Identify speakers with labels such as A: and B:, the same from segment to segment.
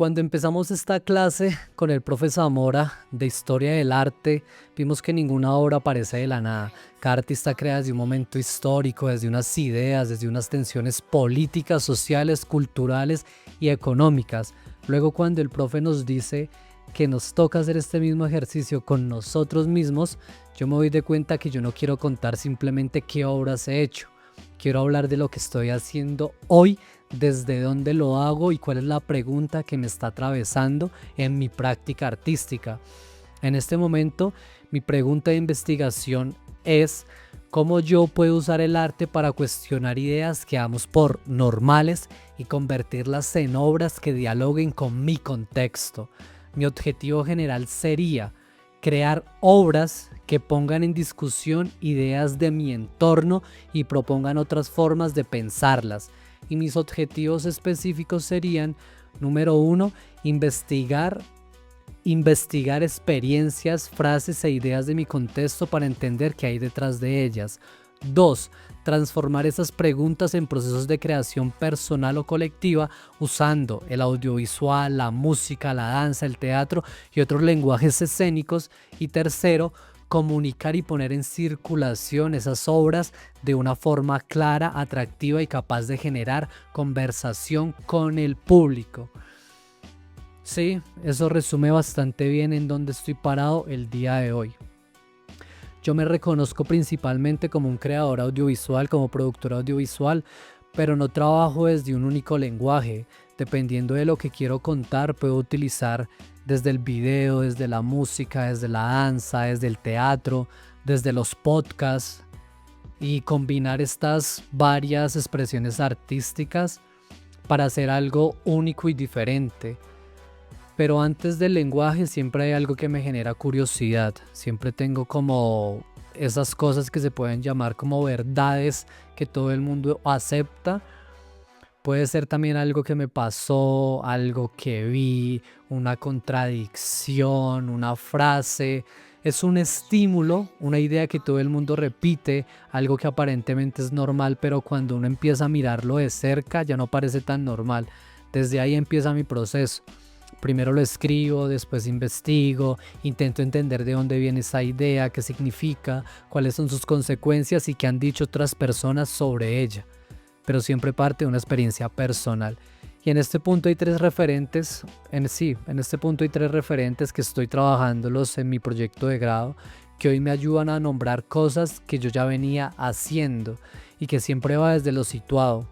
A: Cuando empezamos esta clase con el profe Zamora de Historia del Arte, vimos que ninguna obra aparece de la nada. Cada artista crea desde un momento histórico, desde unas ideas, desde unas tensiones políticas, sociales, culturales y económicas. Luego, cuando el profe nos dice que nos toca hacer este mismo ejercicio con nosotros mismos, yo me doy de cuenta que yo no quiero contar simplemente qué obras he hecho. Quiero hablar de lo que estoy haciendo hoy, desde dónde lo hago y cuál es la pregunta que me está atravesando en mi práctica artística. En este momento, mi pregunta de investigación es cómo yo puedo usar el arte para cuestionar ideas que damos por normales y convertirlas en obras que dialoguen con mi contexto. Mi objetivo general sería crear obras que pongan en discusión ideas de mi entorno y propongan otras formas de pensarlas. Y mis objetivos específicos serían, número 1, investigar experiencias, frases e ideas de mi contexto para entender qué hay detrás de ellas. 2. Transformar esas preguntas en procesos de creación personal o colectiva usando el audiovisual, la música, la danza, el teatro y otros lenguajes escénicos. Y tercero, comunicar y poner en circulación esas obras de una forma clara, atractiva y capaz de generar conversación con el público. Sí, eso resume bastante bien en dónde estoy parado el día de hoy. Yo me reconozco principalmente como un creador audiovisual, como productor audiovisual, pero no trabajo desde un único lenguaje. Dependiendo de lo que quiero contar, puedo utilizar desde el video, desde la música, desde la danza, desde el teatro, desde los podcasts, y combinar estas varias expresiones artísticas para hacer algo único y diferente. Pero antes del lenguaje siempre hay algo que me genera curiosidad. Siempre tengo como esas cosas que se pueden llamar como verdades que todo el mundo acepta. Puede ser también algo que me pasó, algo que vi, una contradicción, una frase. Es un estímulo, una idea que todo el mundo repite, algo que aparentemente es normal, pero cuando uno empieza a mirarlo de cerca ya no parece tan normal. Desde ahí empieza mi proceso. Primero lo escribo, después investigo, intento entender de dónde viene esa idea, qué significa, cuáles son sus consecuencias y qué han dicho otras personas sobre ella. Pero siempre parte de una experiencia personal. Y en este punto hay tres referentes, en este punto hay tres referentes que estoy trabajándolos en mi proyecto de grado, que hoy me ayudan a nombrar cosas que yo ya venía haciendo y que siempre va desde lo situado.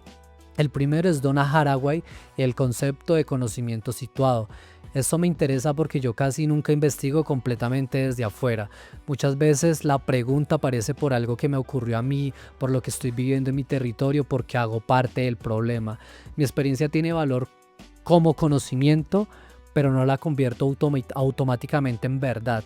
A: El primero es Donna Haraway y el concepto de conocimiento situado. Esto me interesa porque yo casi nunca investigo completamente desde afuera. Muchas veces la pregunta aparece por algo que me ocurrió a mí, por lo que estoy viviendo en mi territorio, porque hago parte del problema. Mi experiencia tiene valor como conocimiento, pero no la convierto automáticamente en verdad.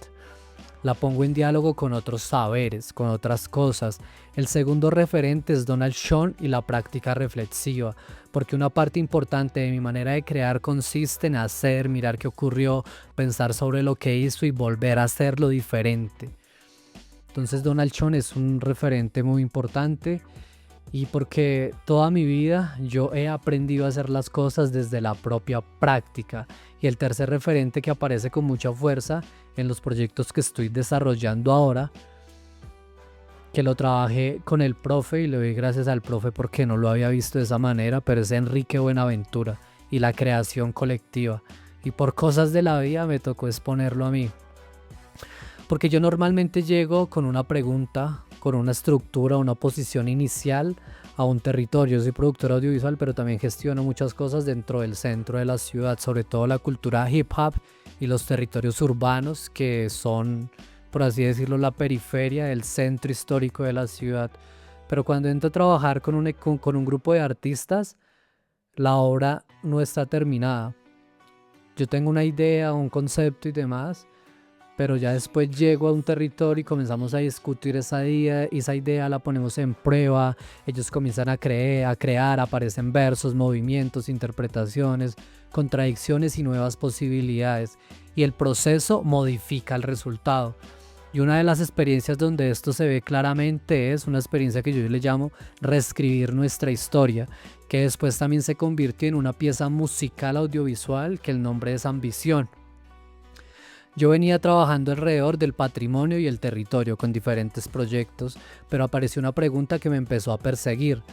A: La pongo en diálogo con otros saberes, con otras cosas. El segundo referente es Donald Schoen y la práctica reflexiva, porque una parte importante de mi manera de crear consiste en hacer, mirar qué ocurrió, pensar sobre lo que hizo y volver a hacerlo diferente. Entonces Donald Schoen es un referente muy importante y porque toda mi vida yo he aprendido a hacer las cosas desde la propia práctica. Y el tercer referente que aparece con mucha fuerza en los proyectos que estoy desarrollando ahora, que lo trabajé con el profe y le doy gracias al profe porque no lo había visto de esa manera, pero es Enrique Buenaventura y la creación colectiva. Y por cosas de la vida me tocó exponerlo a mí. Porque yo normalmente llego con una pregunta, con una estructura, una posición inicial a un territorio. Yo soy productor audiovisual, pero también gestiono muchas cosas dentro del centro de la ciudad, sobre todo la cultura hip hop y los territorios urbanos que son, por así decirlo, la periferia del centro histórico de la ciudad. Pero cuando entro a trabajar con un grupo de artistas, la obra no está terminada. Yo tengo una idea, un concepto y demás, pero ya después llego a un territorio y comenzamos a discutir esa idea la ponemos en prueba, ellos comienzan a crear, aparecen versos, movimientos, interpretaciones, contradicciones y nuevas posibilidades, y el proceso modifica el resultado. Y una de las experiencias donde esto se ve claramente es una experiencia que yo le llamo reescribir nuestra historia, que después también se convirtió en una pieza musical audiovisual que el nombre es Ambición. Yo venía trabajando alrededor del patrimonio y el territorio con diferentes proyectos, pero apareció una pregunta que me empezó a perseguir.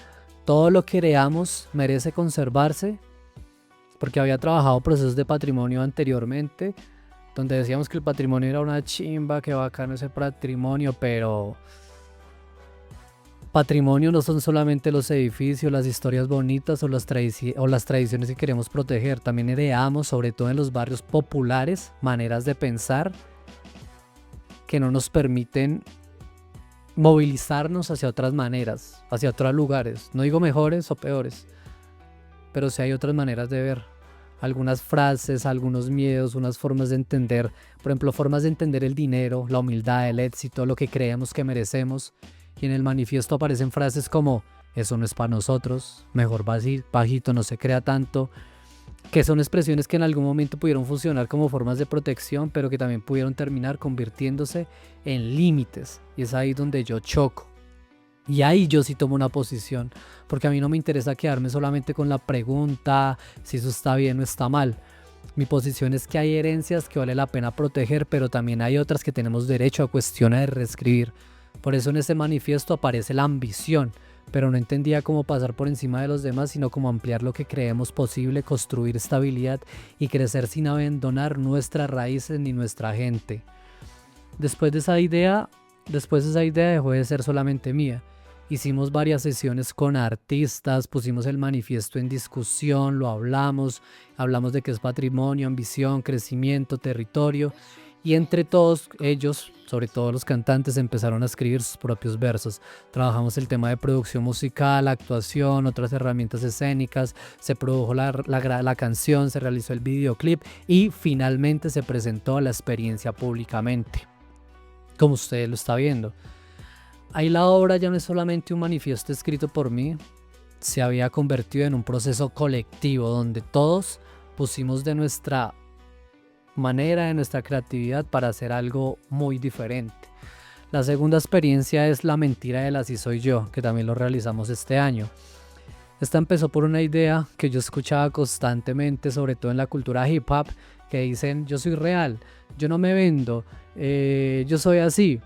A: ¿Todo lo que creamos merece conservarse? Porque había trabajado procesos de patrimonio anteriormente, donde decíamos que el patrimonio era una chimba, que bacano ese patrimonio, pero patrimonio no son solamente los edificios, las historias bonitas o las tradiciones que queremos proteger. También heredamos, sobre todo en los barrios populares, maneras de pensar que no nos permiten movilizarnos hacia otras maneras, hacia otros lugares. No digo mejores o peores, pero sí hay otras maneras de ver. Algunas frases, algunos miedos, unas formas de entender, por ejemplo, formas de entender el dinero, la humildad, el éxito, lo que creemos que merecemos. Y en el manifiesto aparecen frases como, eso no es para nosotros, mejor bajito, no se crea tanto, que son expresiones que en algún momento pudieron funcionar como formas de protección, pero que también pudieron terminar convirtiéndose en límites. Y es ahí donde yo choco. Y ahí yo sí tomo una posición, porque a mí no me interesa quedarme solamente con la pregunta si eso está bien o está mal. Mi posición es que hay herencias que vale la pena proteger, pero también hay otras que tenemos derecho a cuestionar y reescribir. Por eso en ese manifiesto aparece la ambición, pero no entendía cómo pasar por encima de los demás, sino cómo ampliar lo que creemos posible, construir estabilidad y crecer sin abandonar nuestras raíces ni nuestra gente. Después esa idea dejó de ser solamente mía. Hicimos varias sesiones con artistas, pusimos el manifiesto en discusión, lo hablamos de qué es patrimonio, ambición, crecimiento, territorio, y entre todos ellos, sobre todo los cantantes, empezaron a escribir sus propios versos. Trabajamos el tema de producción musical, actuación, otras herramientas escénicas, se produjo la canción, se realizó el videoclip y finalmente se presentó la experiencia públicamente, como usted lo está viendo. Ahí la obra ya no es solamente un manifiesto escrito por mí, se había convertido en un proceso colectivo donde todos pusimos de nuestra manera, de nuestra creatividad para hacer algo muy diferente. La segunda experiencia es La mentira del así soy yo, que también lo realizamos este año. Esta empezó por una idea que yo escuchaba constantemente, sobre todo en la cultura hip hop, que dicen yo soy real, yo no me vendo, yo soy así.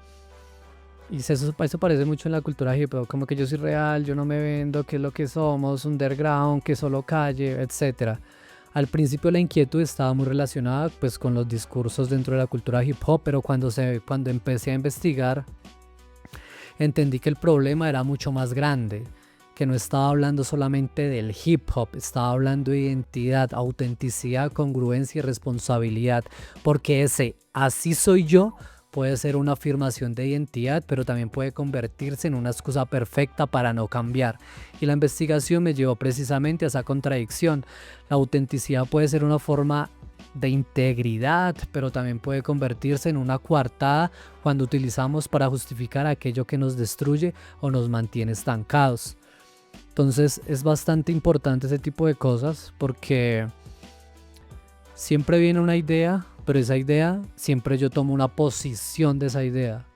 A: Y eso parece mucho en la cultura hip hop, como que yo soy real, yo no me vendo, que es lo que somos, underground, que solo calle, etc. Al principio la inquietud estaba muy relacionada pues con los discursos dentro de la cultura hip hop, pero cuando empecé a investigar entendí que el problema era mucho más grande, que no estaba hablando solamente del hip hop, estaba hablando de identidad, autenticidad, congruencia y responsabilidad, porque ese así soy yo puede ser una afirmación de identidad, pero también puede convertirse en una excusa perfecta para no cambiar. Y la investigación me llevó precisamente a esa contradicción. La autenticidad puede ser una forma de integridad, pero también puede convertirse en una coartada cuando utilizamos para justificar aquello que nos destruye o nos mantiene estancados. Entonces es bastante importante ese tipo de cosas porque siempre viene una idea, pero esa idea, siempre yo tomo una posición de esa idea.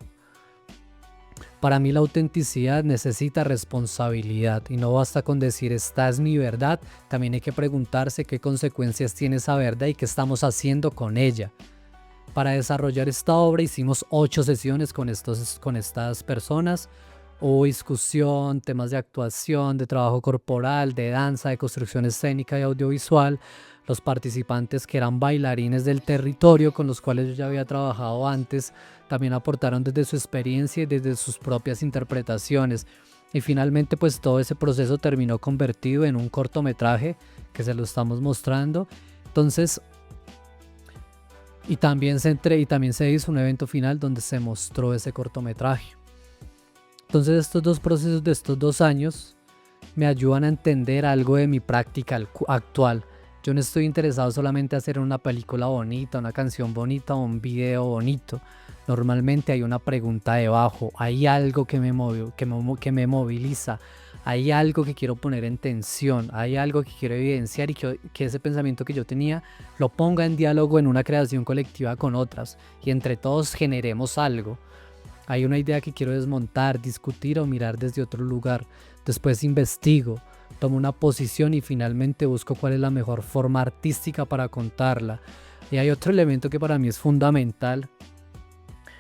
A: Para mí la autenticidad necesita responsabilidad y no basta con decir esta es mi verdad, también hay que preguntarse qué consecuencias tiene esa verdad y qué estamos haciendo con ella. Para desarrollar esta obra hicimos 8 sesiones con estas personas. Hubo discusión, temas de actuación, de trabajo corporal, de danza, de construcción escénica y audiovisual. Los participantes, que eran bailarines del territorio con los cuales yo ya había trabajado antes, también aportaron desde su experiencia y desde sus propias interpretaciones. Y finalmente pues todo ese proceso terminó convertido en un cortometraje que se lo estamos mostrando. Entonces, y también se hizo un evento final donde se mostró ese cortometraje. Entonces estos dos procesos de estos 2 años me ayudan a entender algo de mi práctica actual. Yo no estoy interesado solamente en hacer una película bonita, una canción bonita o un video bonito. Normalmente hay una pregunta debajo, hay algo que me moviliza, hay algo que quiero poner en tensión, hay algo que quiero evidenciar y que ese pensamiento que yo tenía lo ponga en diálogo en una creación colectiva con otras y entre todos generemos algo. Hay una idea que quiero desmontar, discutir o mirar desde otro lugar. Después investigo, tomo una posición y finalmente busco cuál es la mejor forma artística para contarla. Y hay otro elemento que para mí es fundamental,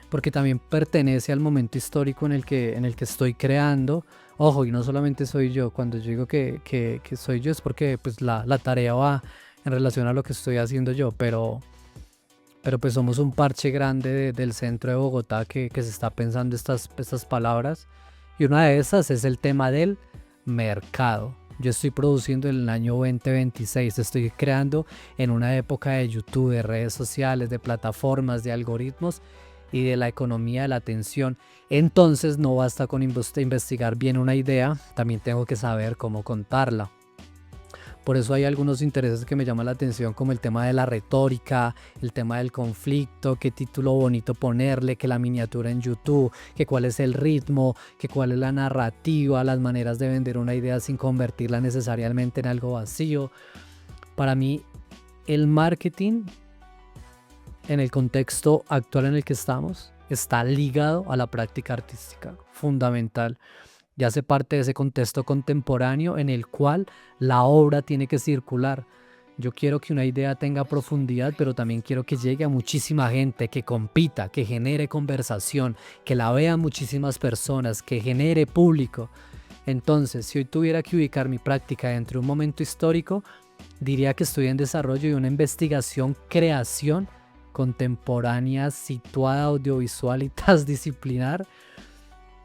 A: porque también pertenece al momento histórico en el que estoy creando. Ojo, y no solamente soy yo, cuando yo digo que soy yo es porque pues la tarea va en relación a lo que estoy haciendo yo, pero pues somos un parche grande del centro de Bogotá que se está pensando estas palabras, y una de esas es el tema del mercado. Yo estoy produciendo en el año 2026, estoy creando en una época de YouTube, de redes sociales, de plataformas, de algoritmos y de la economía de la atención. Entonces no basta con investigar bien una idea, también tengo que saber cómo contarla. Por eso hay algunos intereses que me llaman la atención, como el tema de la retórica, el tema del conflicto, qué título bonito ponerle, que la miniatura en YouTube, que cuál es el ritmo, que cuál es la narrativa, las maneras de vender una idea sin convertirla necesariamente en algo vacío. Para mí, el marketing, en el contexto actual en el que estamos, está ligado a la práctica artística, fundamental. Ya hace parte de ese contexto contemporáneo en el cual la obra tiene que circular. Yo quiero que una idea tenga profundidad, pero también quiero que llegue a muchísima gente, que compita, que genere conversación, que la vean muchísimas personas, que genere público. Entonces, si hoy tuviera que ubicar mi práctica dentro de un momento histórico, diría que estoy en desarrollo de una investigación, creación contemporánea, situada, audiovisual y transdisciplinar,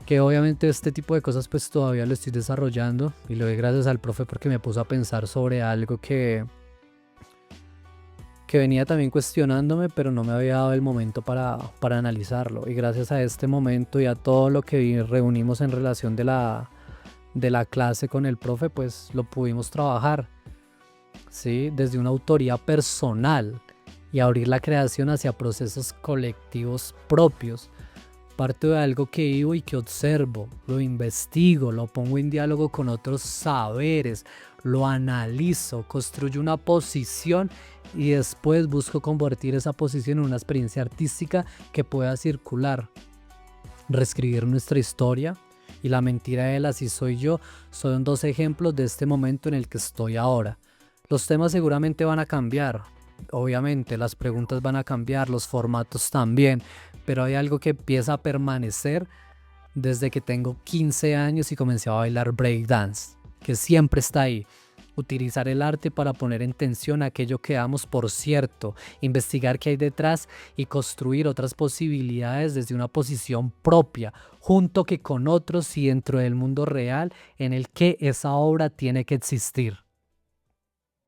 A: que obviamente este tipo de cosas pues todavía lo estoy desarrollando, y lo doy gracias al profe porque me puso a pensar sobre algo que venía también cuestionándome, pero no me había dado el momento para analizarlo, y gracias a este momento y a todo lo que reunimos en relación de la clase con el profe, pues lo pudimos trabajar, ¿sí? Desde una autoría personal y abrir la creación hacia procesos colectivos propios. Parto de algo que vivo y que observo, lo investigo, lo pongo en diálogo con otros saberes, lo analizo, construyo una posición y después busco convertir esa posición en una experiencia artística que pueda circular. Reescribir nuestra historia y la mentira de él, así soy yo, son dos ejemplos de este momento en el que estoy ahora. Los temas seguramente van a cambiar, obviamente las preguntas van a cambiar, los formatos también, pero hay algo que empieza a permanecer desde que tengo 15 años y comencé a bailar breakdance, que siempre está ahí. Utilizar el arte para poner en tensión aquello que damos por cierto, investigar qué hay detrás y construir otras posibilidades desde una posición propia, junto que con otros y dentro del mundo real en el que esa obra tiene que existir.